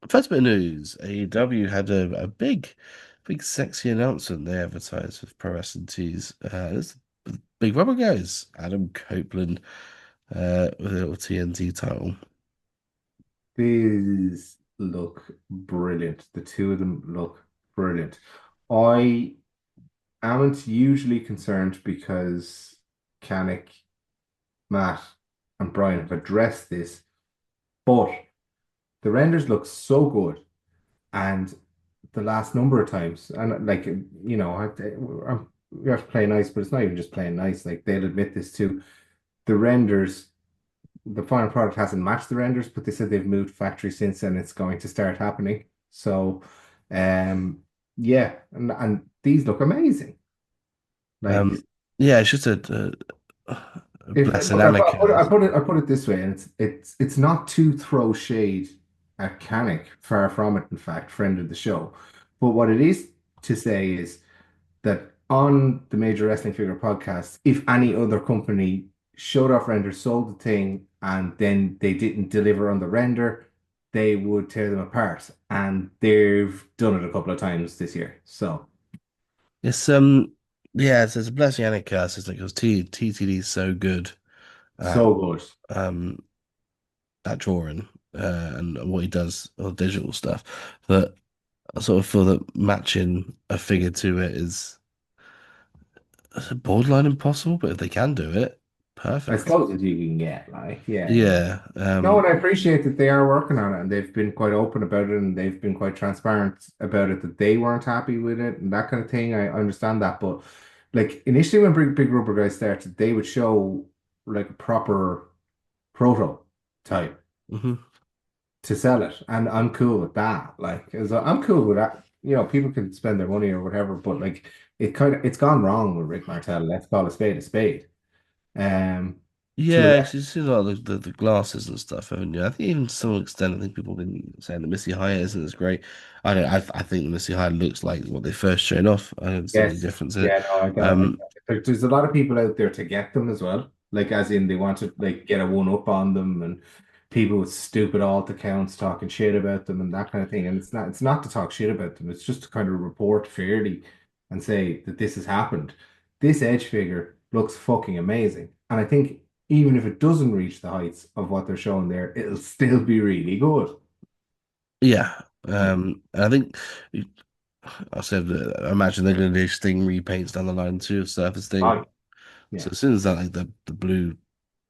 First bit of news, AEW had a big sexy announcement they advertised with Pro Wrestling Tees. This big rubber guys, Adam Copeland with a little TNT title. These look brilliant. The two of them look brilliant. I aren't usually concerned because Kanik, Matt, and Brian have addressed this, but the renders look so good, and the last number of times, and like we have to play nice, but it's not even just playing nice. Like they'll admit this too. The renders, the final product hasn't matched the renders, but they said they've moved factory since, and it's going to start happening. So, um, yeah, and these look amazing. Like Um, yeah, it's just a if blessing look, and a curse. I put it this way, and it's not to throw shade at Canic, far from it, in fact, friend of the show. But what it is to say is that on the Major Wrestling Figure podcast, if any other company showed off renders, sold the thing, and then they didn't deliver on the render, they would tear them apart. And they've done it a couple of times this year. So It's yeah, it's a blessing and a curse. It's like because TTD is so good at so good. um at drawing and what he does on digital stuff that I sort of feel that matching a figure to it is borderline impossible, but if they can do it, As perfect. close as you can get, like, yeah. Yeah, No, and I appreciate that they are working on it and they've been quite open about it and they've been quite transparent about it that they weren't happy with it and that kind of thing. I understand that. But like initially when Big Rubber Guys started, they would show like a proper prototype hmm to sell it. And I'm cool with that. Like I'm cool with that. You know, people can spend their money or whatever, but like it's gone wrong with Rick Martel. Let's call a spade a spade. Um to Yeah, the actually, you've seen a lot of the glasses and stuff, haven't you? I think even to some extent, I think people have been saying the Missy Hyatt isn't as great. I don't. I think the Missy Hyatt looks like what they first showed off. I don't see any Yes. difference in it. Yeah, no, I get it. I get Um, it. There's a lot of people out there to get them as well. Like as in they want to like get a one up on them and people with stupid alt accounts talking shit about them and that kind of thing. And it's not to talk shit about them. It's just to kind of report fairly and say that this has happened. This Edge figure looks fucking amazing. And I think even if it doesn't reach the heights of what they're showing there, it'll still be really good. yeah. And I think I said I imagine they're going to do Sting repaints down the line too, of Surface Thing. Right. So Yeah. as soon as that like the blue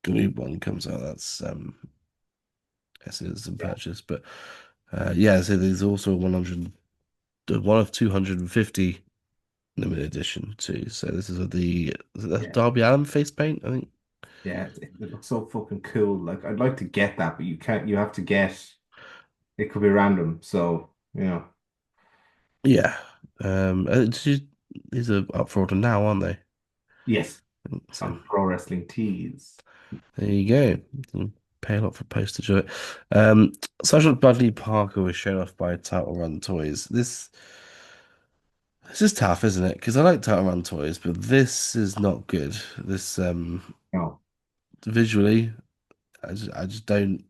glue one comes out, that's an instant Yeah. purchase. But yeah, so there's also 100, one of 250 limited edition too. So this is the Yeah. Darby Allin face paint, I think. Yeah, it looks so fucking cool. Like I'd like to get that, but you can't. You have to get. It could be random. So Yeah. These are up for order now, aren't they? yes, So on Pro Wrestling Tees. there you go. You can pay a lot for postage of it. Sergeant Budley Parker was shown off by Title Run Toys. This is tough, isn't it? Because I like Title Run Toys, but this is not good. This No, visually, I just don't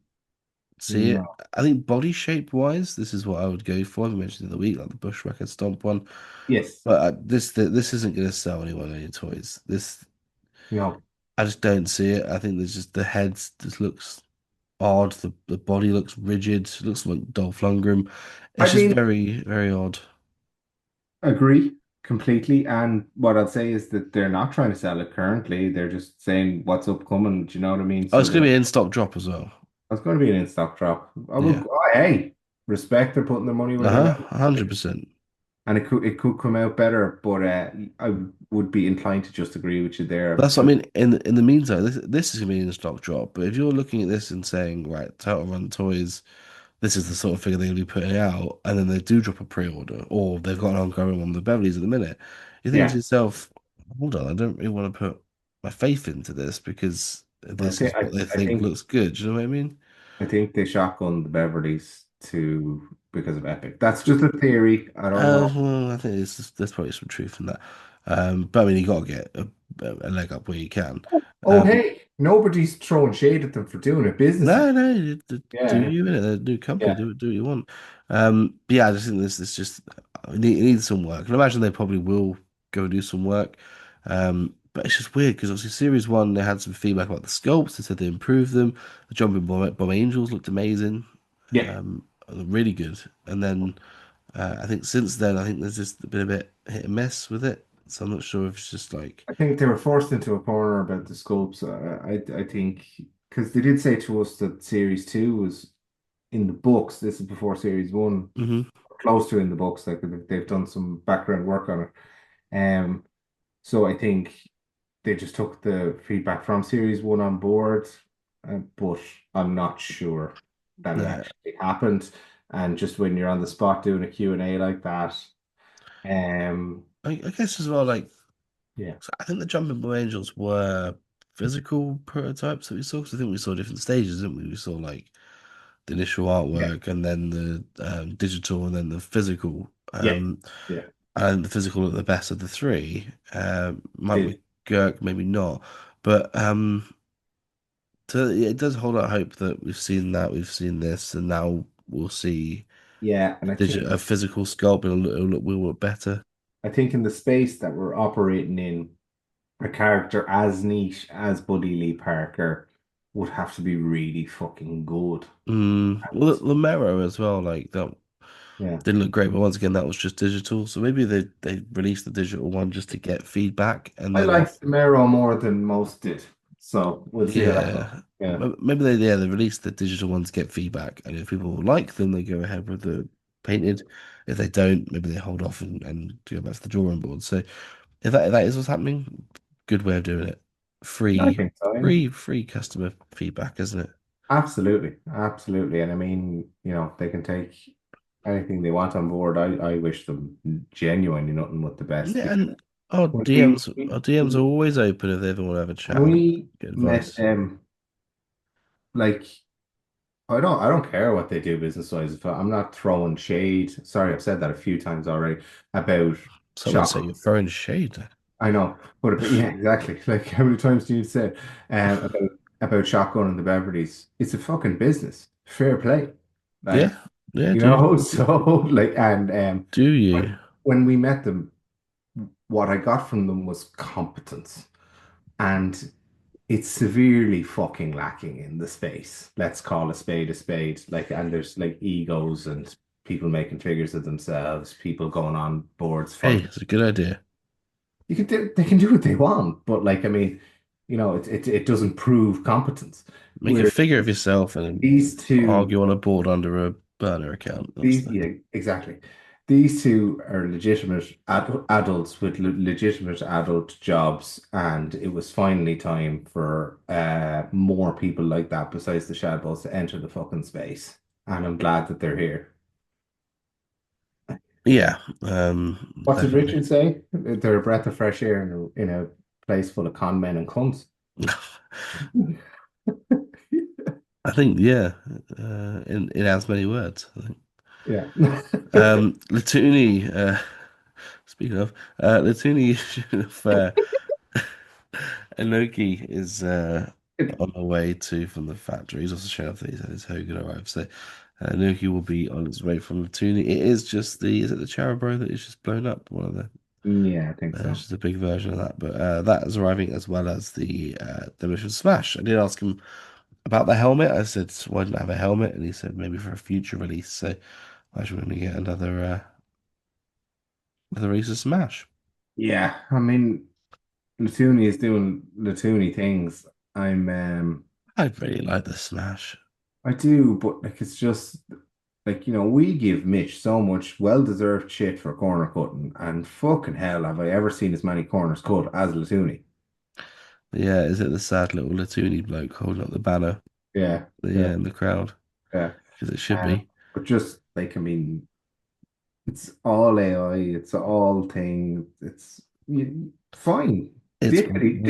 see it. no. I think body shape wise, this is what I would go for. I mentioned the other week, like the Bushwhacker Stomp one. Yes, But this isn't going to sell anyone any toys. This no. I just don't see it. I think there's just the heads just looks odd. The body looks rigid. It looks like Dolph Lundgren. I It's just mean, very odd. agree completely. And what I'd say is that they're not trying to sell it currently. They're just saying what's upcoming. Do you know what I mean? Oh, So it's going that to be an in-stock drop as well. it's going to be an in-stock drop. I would. Yeah. Oh, hey, respect. They're putting their money where their mouth Uh-huh. 100%. and it could come out better, but I would be inclined to just agree with you there. That's what I mean. In the meantime, this is going to be an in-stock drop. But if you're looking at this and saying, right, Total Run Toys, this is the sort of figure they're going to be putting out, and then they do drop a pre-order, or they've got an ongoing one with the Beverleys at the minute, you think to Yeah, yourself, hold on, I don't really want to put my faith into this because I this think is I, what they I think think looks good. Do you know what I mean? I think they shotgunned the Beverleys to because of Epic. That's just a theory. I don't know. Well, I think there's probably some truth in that. But I mean, you got to get a a leg up where you can. Oh, Um, hey, nobody's throwing shade at them for doing it businessy. no, no, do Yeah, you in it? They're a new company. yeah, Do what you want. But yeah, I just think this just it needs some work. And I imagine they probably will go do some work. But it's just weird because obviously Series 1 they had some feedback about the sculpts. They said they improved them. The Jumping Bomb Angels looked amazing, yeah. really good. And then I think since then I think there's just been a bit hit and miss with it. So I'm not sure if it's just like I think they were forced into a corner about the scopes. I think because they did say to us that Series 2 was in the books. This is before Series 1, hmm close to in the books. Like they've done some background work on it. So I think they just took the feedback from Series 1 on board, but I'm not sure that it yeah. actually happened. And just when you're on the spot doing a Q&A like that, um, I guess as well like. yeah, So I think the Jumping Blue Angels were physical prototypes that we saw. Because I think we saw different stages, didn't we? We saw like the initial yeah, artwork and then the digital and then the physical. yeah, yeah, And the physical at the best of the three. Might did. be Girk, maybe not. But yeah, it does hold out hope that we've seen that, we've seen this, and now we'll see Yeah, and a physical sculpt. Will look better. I think in the space that we're operating in, a character as niche as Buddy Lee Parker would have to be really fucking good. Well, And the Mero as well, like that yeah, didn't look great, but once again, that was just digital. So maybe they released the digital one just to get feedback, and I then liked the Mero more than most did. So we'll see how that goes. yeah, Yeah. maybe they released the digital one to get feedback, and if people like them, they go ahead with the painted. If they don't, maybe they hold off and go back to the drawing board. So if that is what's happening, good way of doing it. I think so, yeah. Free customer feedback, isn't it? Absolutely. Absolutely. And I mean, they can take anything they want on board. I wish them genuinely nothing but the best Yeah, because and our when DMs our DMs are always open if they ever want to have a chat and we get met advice. them, like I don't care what they do business wise. If I'm not throwing shade. Sorry, I've said that a few times already about Someone say shotgun. you're throwing shade. I know, but yeah, exactly. Like how many times do you say about shotgun and the Beverleys? It's a fucking business. Fair play. Like, Yeah, yeah, do so like and do you? when we met them, what I got from them was competence. And it's severely fucking lacking in the space. Let's call a spade a spade. Like, and there's like egos and people making figures of themselves, people going on boards Hey, for it's a good idea. they can do what they want, but like I mean, it doesn't prove competence. Make a Where figure of yourself and these two argue on a board under a burner account. That's these the yeah, exactly. These two are legitimate adults with legitimate adult jobs, and it was finally time for more people like that besides the Shadballs to enter the fucking space. And I'm glad that they're here. yeah, What did definitely. Richard say? They're a breath of fresh air in a place full of con men and cunts. I think yeah, in as many words. I think. Yeah. Latuni. Speaking of, Latuni should have. Inoki is on the way to from the factory. He's also showing off that he's had his Hogan arrive. So Inoki will be on his way from Latuni. It is just is it the Charabro that is just blown up? One of the Yeah, I think so. it's just a big version of that. But that is arriving as well as the Demolition Smash. I did ask him about the helmet. I said, why didn't I have a helmet? And he said maybe for a future release. So I should going to get another release of Smash. Yeah, I mean, Latuni is doing Latuni things. I really like the Smash. I do, but like it's just like we give Mitch so much well-deserved shit for corner cutting, and fucking hell, have I ever seen as many corners cut as Latuni? Yeah, is it the sad little Latuni bloke holding up the banner? Yeah, yeah, Yeah, in the crowd, yeah. because it should be. But just like I mean, it's all AI, it's all thing, it's fine, dippity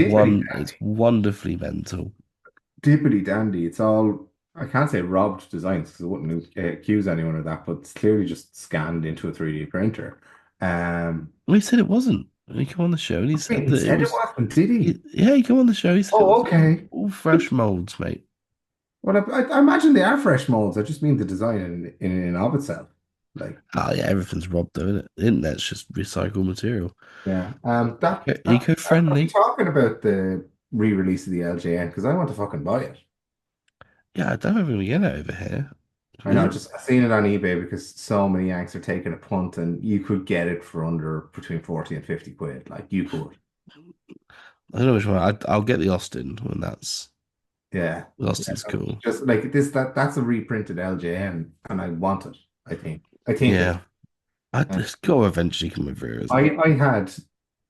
It's wonderfully mental. dippity dandy. It's all I can't say robbed designs because I wouldn't accuse anyone of that, but it's clearly just scanned into a 3D printer. Um, We said it wasn't. he came on the show and he Wait, said he that it said it was, wasn't, did he? yeah, he came on the show. He said it Oh, was okay. all fresh molds, mate. Well, I imagine they are fresh molds. I just mean the design in and of itself. Like, Oh yeah, everything's robbed though, isn't it? The internet's just recycled material. yeah. Are we Eco-friendly. talking about the re-release of the LJN? Because I want to fucking buy it. Yeah, I don't know if we're gonna get it over here. I Is know, it? just I've seen it on eBay because so many Yanks are taking a punt, and you could get it for under between 40 and 50 quid. Like you could. I don't know which one. I'll get the Austin when that's Yeah. Yeah. Austin's No, cool. just like this, that's a reprinted LJN, and I want it. I think. I think it. Yeah, it's got to eventually come over here, isn't it? I had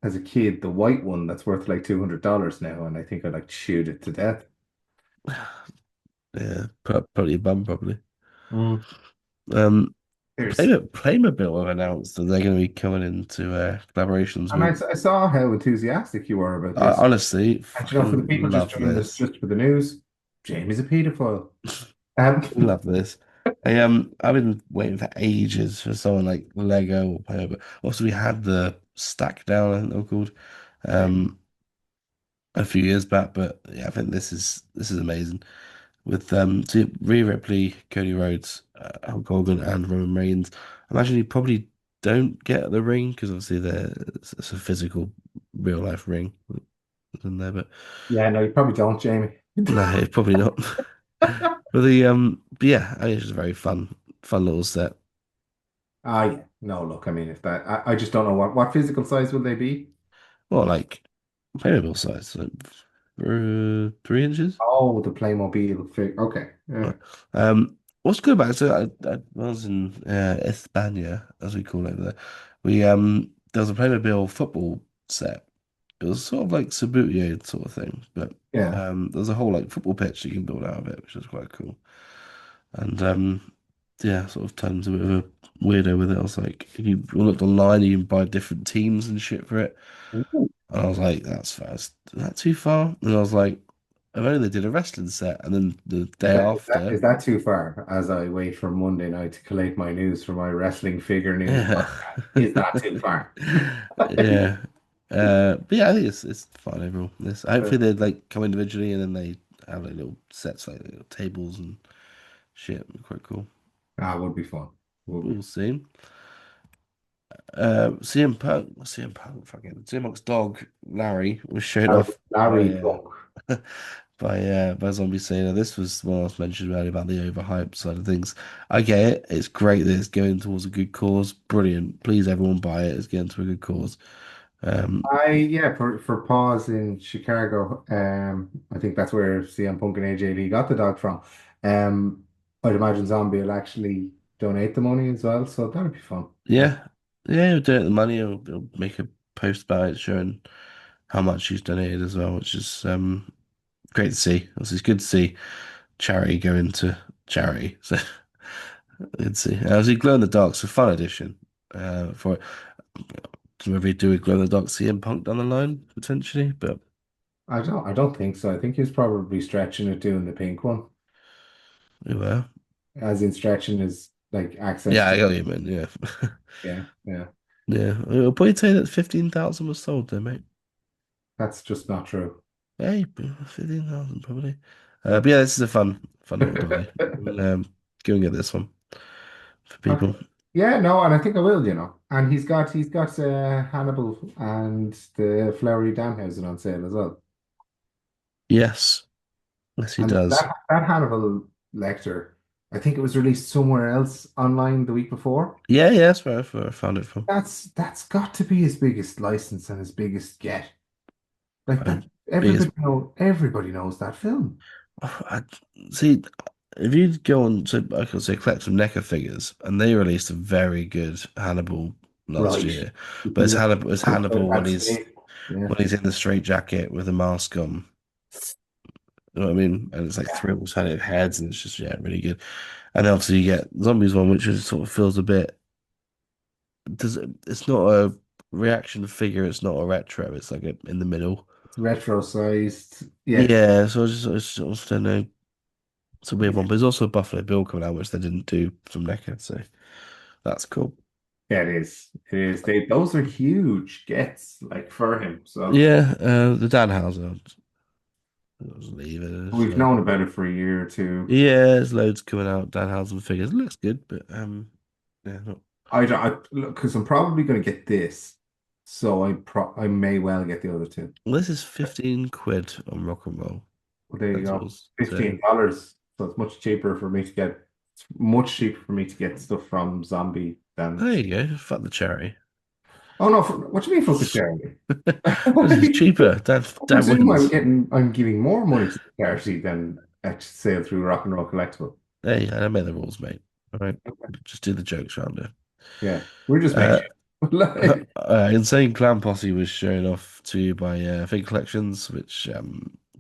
as a kid the white one that's worth like $200 now, and I think I like chewed it to death. Yeah, probably a bum, probably. Mm. Um, There's Playmobil have announced that they're going to be coming into collaborations and with. I saw how enthusiastic you were about I this. honestly And you know, for the fucking people just love joining us this. just for the news, Jamie's a pedophile. Um, Love this. I've been waiting for ages for someone like Lego or Playmobil. Also, we had the Stack Down, I think they were called, yeah, um, a few years back. But yeah, I think this is amazing. With see, Rhea Ripley, Cody Rhodes, Hulk Hogan, and Roman Reigns. I imagine you probably don't get the ring because obviously it's a physical, real life ring in there. But yeah, no, you probably don't, Jamie. no, probably not. But yeah, I think it's just a very fun little set. Ah, yeah. No, look, I mean, if that, I just don't know what physical size will they be? Well, like playable size, like 3 inches. Oh, the Playmobil fig. Okay, yeah, What's good about it? So I was in España, as we call it over there. We there was a Playmobil football set. It was sort of like Subbuteo sort of thing, but yeah. there's a whole like football pitch you can build out of it, which is quite cool. And yeah, sort of turned into a bit of a weirdo with it. I was like, if you looked online, you can buy different teams and shit for it. Ooh. And I was like, that's fast. Is that too far? And I was like, I've only did a wrestling set. And then the day Is after, that too far? As I wait for Monday night to collate my news for my wrestling figure news yeah. podcast, is that too far? Yeah. But yeah, I think it's fun overall. Hopefully they like come individually and then they have like little sets, like little tables and shit. Quite cool. Ah, would be fun. Would be. We'll see. CM Punk, fucking CM Punk's dog Larry was shown off Larry Dunk. by Zombie Sailor. This was what I was mentioned earlier about the overhyped side of things. I get it. It's great that it's going towards a good cause. Brilliant. Please, everyone buy it. It's going to a good cause. Um, Yeah, for Paws in Chicago, I think that's where CM Punk and AJD got the dog from. I'd imagine Zombie will actually donate the money as well, so that'd be fun. yeah, yeah. He'll donate the money. He'll make a post about it showing how much he's donated as well, which is great to see. It's good to see charity go into charity. So good to see. As Glow in the Dark's a fun addition for it. Maybe do a Glow in the Dark CM Punk down the line potentially, but I don't think so. I think he was probably stretching it doing the pink one, oh well. as in stretching his like access Yeah, I to. got you, man. Yeah, Yeah, yeah. yeah. I'll probably tell you that 15,000 was sold there, mate. That's just not true. Hey, 15,000 probably. But yeah, this is a fun little doggy. We'll go and get this one for Okay. people. Yeah, no, and I think I will, you know. And he's got Hannibal and the Flowery Danhausen on sale as well. Yes, yes, he And does. that Hannibal Lecter, I think it was released somewhere else online the week before. Yeah, yeah, that's where I found it from. That's got to be his biggest license and his biggest get. Like Uh, that, biggest, everybody knows that film. I, see, if you go on, so I could say collect some NECA figures, and they released a very good Hannibal last Right. year. But You It's know, Hannibal that's it. Yeah. when he's in the straight jacket with a mask on. You know what I mean? And it's like Yeah. three alternative heads, and it's just yeah, really good. And then obviously you get zombies one, which is sort of feels a bit. It's not a reaction figure. It's not a retro. It's like in the middle. It's retro sized. Yeah. Yeah, so I just don't know. It's a weird Yeah. one, but there's also a Buffalo Bill coming out, which they didn't do from NECA, so that's cool. Yeah, it is. It is. Those are huge gets like for him. So Yeah, the Danhauser. I'll just leave it. we've known about it for a year or two. Yeah, there's loads coming out. Danhausen figures looks good, but yeah, not. I look because I'm probably going to get this, so I may well get the other two. Well, this is 15 quid on Rock and Roll. Well, there you That's go. yours. So $15. So it's much cheaper for me to get. It's much cheaper for me to get stuff from Zombie than. there you go. Fuck the charity. Oh no! What do you mean fuck the charity? This is cheaper. I That presume wins. I'm giving more money to the charity than a sale through Rock and Roll Collectible. Hey, I made the rules, mate. All right, just do the jokes around here. Yeah, we're just making Uh, it. Like, Insane Clown Posse was shown off to you by Fig Collections, which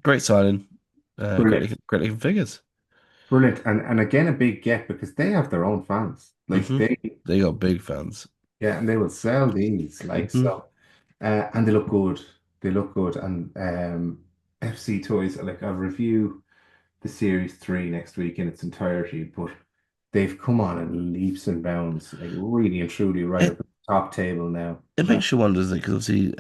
great signing, brilliant, great looking figures. brilliant, and again a big get because they have their own fans. Like Hmm. They got big fans. yeah, and they will sell these like Hmm. so, and they look good. They look good, and FC Toys like I'll review the Series 3 next week in its entirety, but they've come on in leaps and bounds, like really and truly right up It at the top table now. it makes you wonder, doesn't it? Because obviously,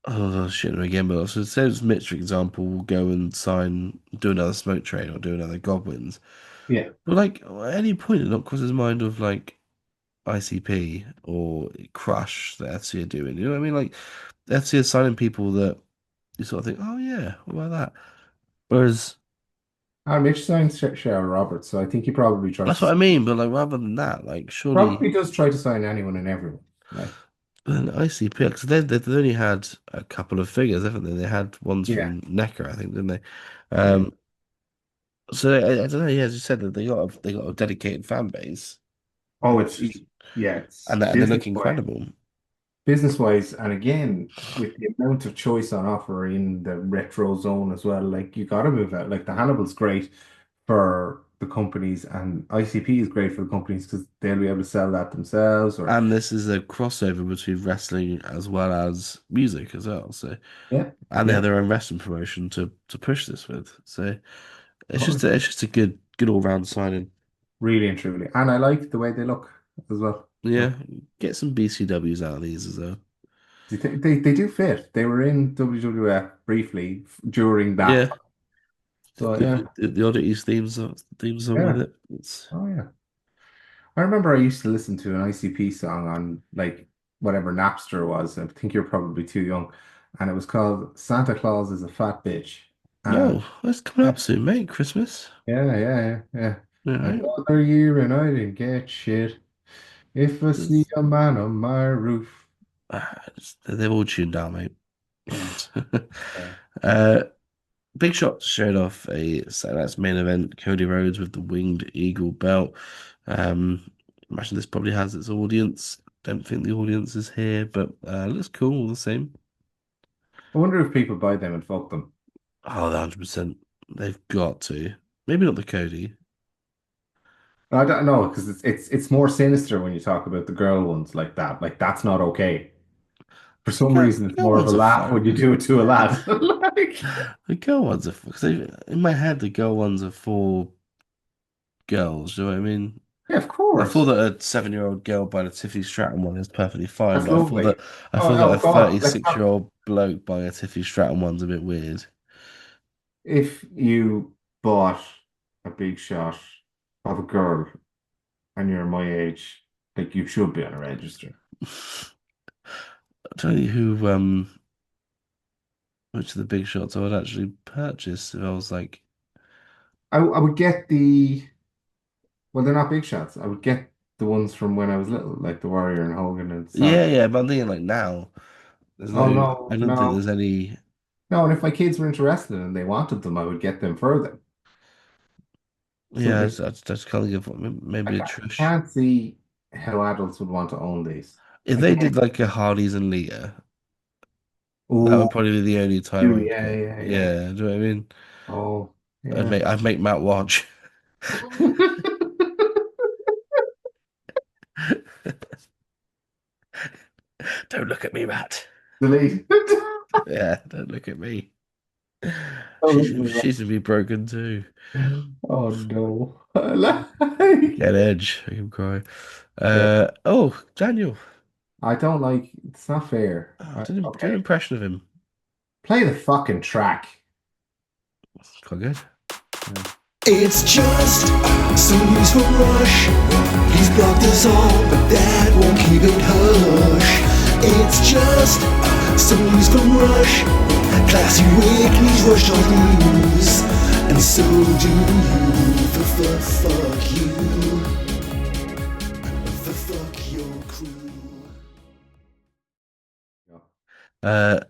oh shit, again, but also say Mitch, for example, will go and sign, do another smoke train or do another Goblins. Yeah. But like at any point, it not cross his mind of like ICP or Crush that FC are doing. You know what I mean? Like FC are signing people that you sort of think, oh yeah, what about that? Whereas Mitch signs Cheryl Roberts, so I think he probably tries that's to what I mean. But like rather than that, like surely probably does try to sign anyone and everyone. Like, an ICP because they've only had a couple of figures, haven't they? They had ones yeah, from Necker, I think, didn't they? yeah. Um, so I don't know. Yeah, as you said, that they got a dedicated fan base, Oh, which is yeah, it's and they look incredible. business wise, and again with the amount of choice on offer in the retro zone as well. Like you got to move out. Like the Hannibal's great for the companies, and ICP is great for the companies because they'll be able to sell that themselves. Or And this is a crossover between wrestling as well as music as well. So yeah, and they have yeah. their own wrestling promotion to push this with. So Oh, it's just a good all round signing. really and truly, and I like the way they look as well. So. Yeah, get some BCWs out of these as well. They do fit. They were in WWF briefly during that Yeah, time. So yeah, the oddities theme song with yeah. it. It's Oh yeah. I remember I used to listen to an ICP song on like whatever Napster was. I think you're probably too young. And it was called Santa Claus is a Fat Bitch. And yo, that's coming yeah, up soon, mate. Christmas. yeah. All right. Another year and I didn't get shit. If I see It's- a man on my roof. they've all tuned down, mate. Yeah, yeah. uh, Big Shot showed off a Saturday Night's main event, Cody Rhodes with the Winged Eagle belt. Imagine this probably has its audience. Don't think the audience is here, but looks cool all the same. I wonder if people buy them and fuck them. Oh, 100%. They've got to. Maybe not the Cody. I don't know because it's more sinister when you talk about the girl ones like that. Like that's not okay. For The some girl, reason, the it's girl more of a ones are laugh when you fun. do it to a lad. Like, The girl ones are because in my head the girl ones are for girls. Do you know what I mean? yeah, of I thought course. that a 7-year-old girl buying a Tiffany Stratton one is perfectly fine, That's but lovely. I Oh, thought that a oh God, let's not. 36-year-old bloke buying a Tiffany Stratton one's a bit weird. If you bought a big shot of a girl and you're my age, like you should be on a register. I don't know who which of the big shots I would actually purchase if I was like, I would get the well, they're not big shots. I would get the ones from when I was little, like the Warrior and Hogan and Savage. yeah, but I'm thinking like now. Oh I no, don't think no, there's any. no. And if my kids were interested and they wanted them, I would get them for them. Yeah, Something I just can't think of maybe a I Trish. can't see how adults would want to own these. If I they can't. did like a Harleys and Leah, that would Oh, probably be the only time I you, would yeah, get. yeah, yeah. Yeah, do you know what I mean? Oh, yeah. I'd make Matt watch. Don't look at me, Matt. Delete. Yeah, don't look at me. Don't look at me, She should be broken too. man. Oh no. Like, Get Edge. I can cry. Yeah. Oh, Daniel. I don't like, it's not fair. Oh, do an Okay. impression of him. Play the fucking track. Quite good. Yeah. It's just some news from Rush. He's blocked us all, but that won't keep it hush. It's just some news from Rush. Classy weeklies rush all news, and so do you. Fuck you. Fuck your crew. Yeah. Uh,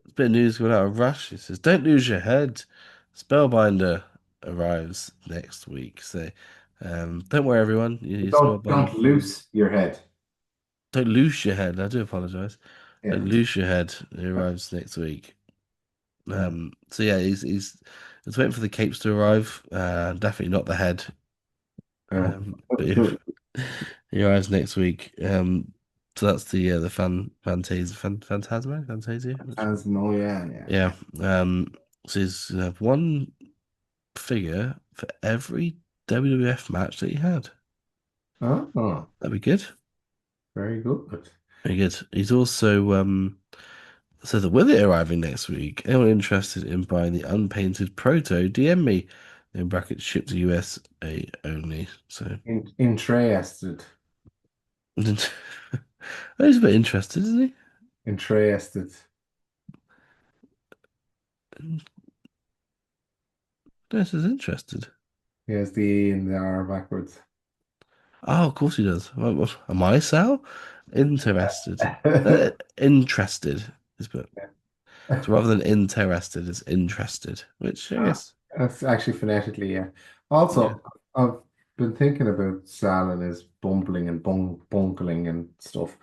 a bit of news going out of Rush. It says, "Don't lose your head. Spellbinder arrives next week." So, don't worry, everyone. Your Spellbinder Don't form. loose your head. Don't lose your head. I do apologize. Yeah. Don't lose your head. It arrives next week. Yeah. So yeah, he's waiting for the capes to arrive. Definitely not the head. Yeah. But if he arrives next week, so that's the Phantasia. Oh yeah, yeah, Yeah. yeah. Um, so he's gonna have one figure for every WWF match that he had. Oh, That'd be good. very good. Very good. He's also so that with it arriving next week, anyone interested in buying the unpainted proto, DM me. In brackets, shipped to USA only. So Interested. he's a bit interested, isn't Interested. he? This is interested. He has the E and the R backwards. Oh, of course he does. Am I Sal? Interested. Interested is but so rather than interested, it's interested, which I guess That's actually phonetically, yeah. yeah. Also, I've been thinking about Sal and his bumbling and bunkling and stuff.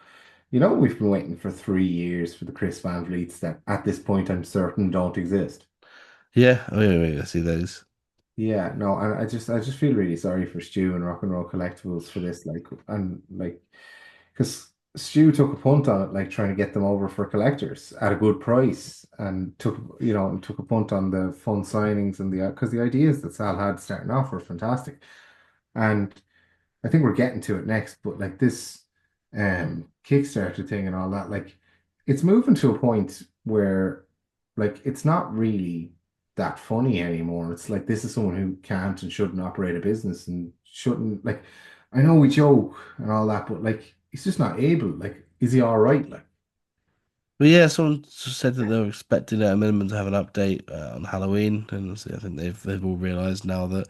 We've been waiting for 3 years for the Chris Van Vliets that at this point I'm certain don't exist. Yeah, I see those. Yeah, no, and I just feel really sorry for Stu and Rock and Roll Collectibles for this, because Stu took a punt on it, like trying to get them over for collectors at a good price, and took a punt on the fun signings and because the ideas that Sal had starting off were fantastic, and I think we're getting to it next, but like this Kickstarter thing and all that, like it's moving to a point where like it's not really that funny anymore. It's like this is someone who can't and shouldn't operate a business and shouldn't like I know we joke and all that, but like he's just not able. Like, is he all right? Like, But yeah, someone said that they were expecting at a minimum to have an update on Halloween, and so I think they've all realised now that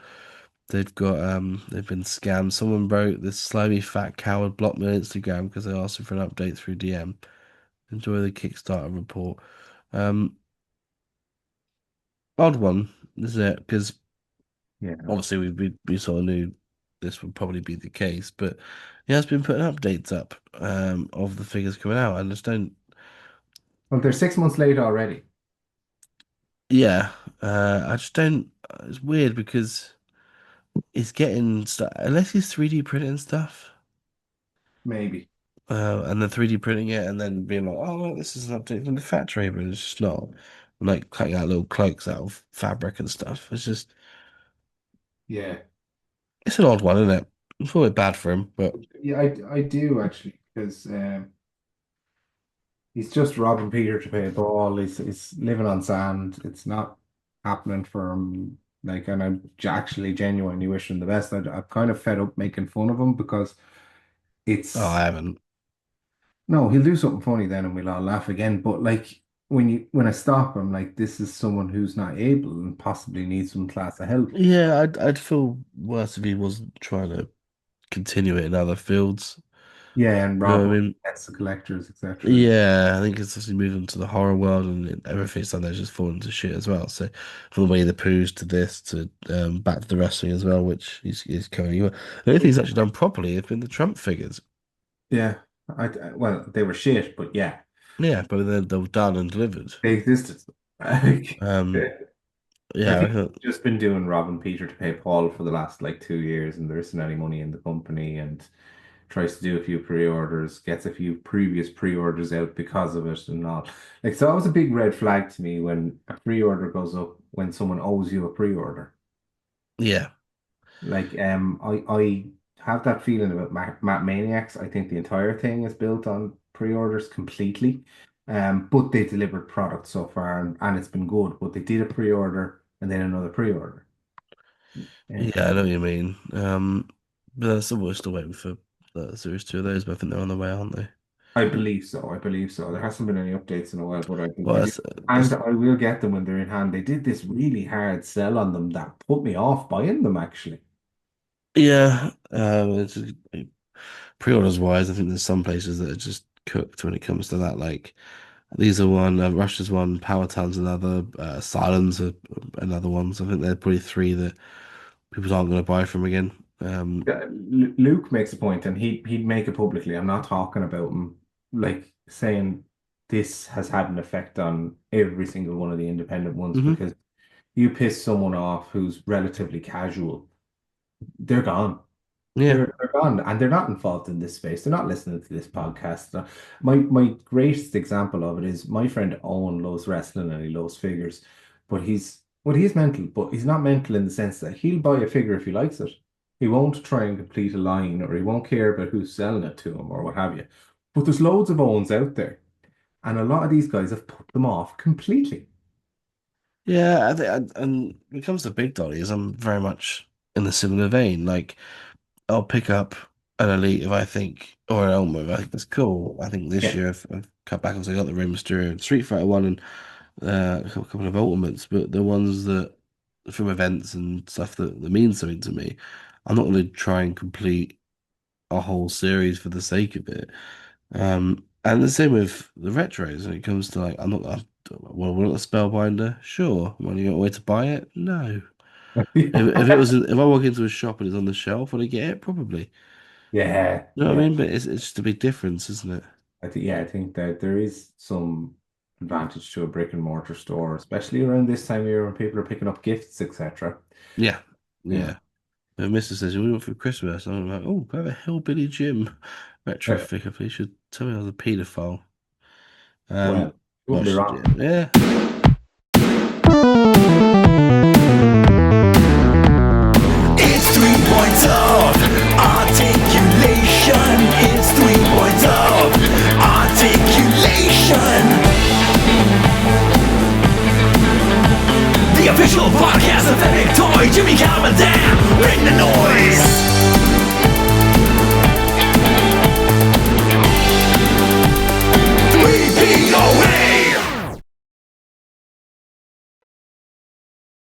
they've been scammed. Someone wrote this slimy fat coward blocked me on Instagram because they asked him for an update through DM. Enjoy the Kickstarter report. Um, Odd one, isn't it? Because yeah. obviously we sort of knew this would probably be the case, but he has been putting updates up of the figures coming out. I just don't. Well, they're 6 months late already. Yeah, I just don't. It's weird because it's getting stuff unless he's 3D printing stuff, Maybe. and then 3D printing it, and then being like, oh, well, this is an update from the factory, but it's just not. Like cutting out little cloaks out of fabric and stuff. It's just Yeah. it's an odd one, isn't it? I feel a bit bad for him, but Yeah, I do actually because he's just robbing Peter to pay Paul. He's living on sand. It's not happening for him. Like, and I'm actually genuinely wishing him the best. I'm kind of fed up making fun of him because oh, I it's haven't. no, he'll do something funny then and we'll all laugh again. But like when I stop, I'm like, this is someone who's not able and possibly needs some class of help. Yeah, I'd feel worse if he wasn't trying to continue it in other fields. Yeah, and You know rob what I mean? that's the collectors, etc. Yeah, I think it's just moved into the horror world and everything's done there's just fallen to shit as well. So from the Winnie the Poohs to this to back to the wrestling as well, which he's currently the only thing he's actually done properly has been the Trump figures. Yeah, well, they were shit, but yeah, Yeah, but they're done and delivered. they existed. Like, Um, I yeah, I think reckon- he's just been doing robbing Peter to pay Paul for the last like 2 years, and there isn't any money in the company, and tries to do a few pre-orders, gets a few previous pre-orders out because of it and all. Like, so that was a big red flag to me when a pre-order goes up when someone owes you a pre-order. yeah, Like, I have that feeling about Matt Maniacs. I think the entire thing is built on pre-orders completely. But they delivered product so far, and it's been good. But they did a pre-order and then another pre-order. Yeah, I know what you mean. But we're still waiting for the series 2 of those, but I think they're on the way, aren't they? I believe so. I believe so. There hasn't been any updates in a while, but I think Well, they do. And I will get them when they're in hand. They did this really hard sell on them that put me off buying them, actually. yeah. It's pre-orders wise, I think there's some places that are just cooked when it comes to that. Like these are one, Russia's one, Powertown's another, Silence are another one. So I think they're probably three that people aren't going to buy from again. Luke makes a point, and he'd make it publicly. I'm not talking about him like saying this has had an effect on every single one of the independent ones hmm because you piss someone off who's relatively casual, they're gone. Yeah, They're gone, and they're not involved in this space. They're not listening to this podcast. My greatest example of it is my friend Owen loves wrestling and he loves figures, but he's mental, but he's not mental in the sense that he'll buy a figure if he likes it. He won't try and complete a line, or he won't care about who's selling it to him or what have you. But there's loads of Owens out there, and a lot of these guys have put them off completely. yeah. I think, and when it comes to big dollies, I'm very much in the similar vein. Like I'll pick up an Elite if I think, or an Elmo if I think that's cool. I think this Yeah. year I've cut back because I got the Rey Mysterio Street Fighter one and a couple of Ultimates, but the ones that from events and stuff that mean something to me, I'm not going to try and complete a whole series for the sake of it. And the same with the retros when it comes to like, I'm not, well, want a Spellbinder? Sure. Want to get a way to buy it? No. If it was, if I walk into a shop and it's on the shelf, would I get it? Probably. Yeah, You know what I yeah. mean? But it's just a big difference, isn't it? I think that there is some advantage to a brick and mortar store, especially around this time of year when people are picking up gifts, etc. Yeah. Yeah. Yeah. But Mr. says, we want for Christmas. And I'm like, oh, I have a Hillbilly Jim retro Uh, figure. Please should tell me I was a paedophile. well, you Well, wouldn't be should, wrong. yeah. It's 3 points of articulation. It's 3 points of articulation. The official podcast of Epic Toy, Jimmy Calm and Dan. Bring the noise.